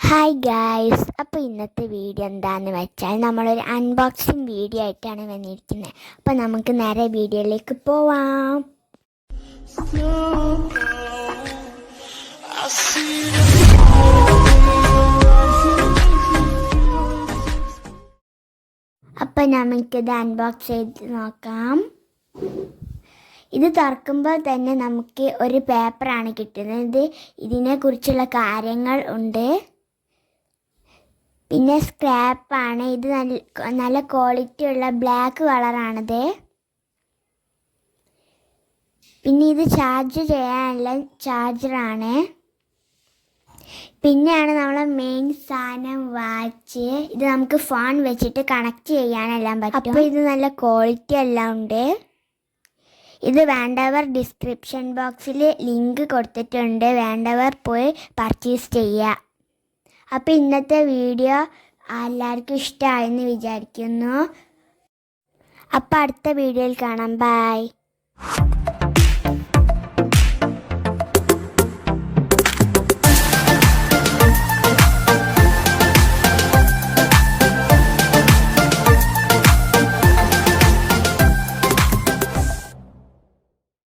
Hi guys, അപ്പോൾ ഇന്നത്തെ video എന്താണെന്ന് വെച്ചാൽ നമ്മളൊരു അൺബോക്സിങ് വീഡിയോ ആയിട്ടാണ് വന്നിരിക്കുന്നത്. അപ്പോൾ നമുക്ക് നേരെ വീഡിയോയിലേക്ക് പോവാം. അപ്പോൾ നമുക്കിത് അൺബോക്സ് ചെയ്ത് നോക്കാം. ഇത് തുറക്കുമ്പോൾ തന്നെ നമുക്ക് ഒരു പേപ്പറാണ് കിട്ടുന്നത്. ഇതിനെക്കുറിച്ചുള്ള കാര്യങ്ങൾ ഉണ്ട്. പിന്നെ സ്ക്രാപ്പാണ്. ഇത് നല്ല ക്വാളിറ്റി ഉള്ള ബ്ലാക്ക് കളറാണിത്. പിന്നെ ഇത് ചാർജ് ചെയ്യാനുള്ള ചാർജറാണ്. പിന്നെയാണ് നമ്മളെ മെയിൻ സാധനം വാച്ച്. ഇത് നമുക്ക് ഫോൺ വെച്ചിട്ട് കണക്ട് ചെയ്യാനെല്ലാം പറ്റും. അപ്പോൾ ഇത് നല്ല ക്വാളിറ്റി എല്ലാം ഉണ്ട്. ഇത് വേണ്ടവർ ഡിസ്ക്രിപ്ഷൻ ബോക്സിൽ ലിങ്ക് കൊടുത്തിട്ടുണ്ട്, വേണ്ടവർ പോയി പർച്ചേസ് ചെയ്യുക. അപ്പോൾ ഇന്നത്തെ വീഡിയോ എല്ലാവർക്കും ഇഷ്ടമായെന്ന് വിചാരിക്കുന്നു. അപ്പോൾ അടുത്ത വീഡിയോയിൽ കാണാം. ബൈ.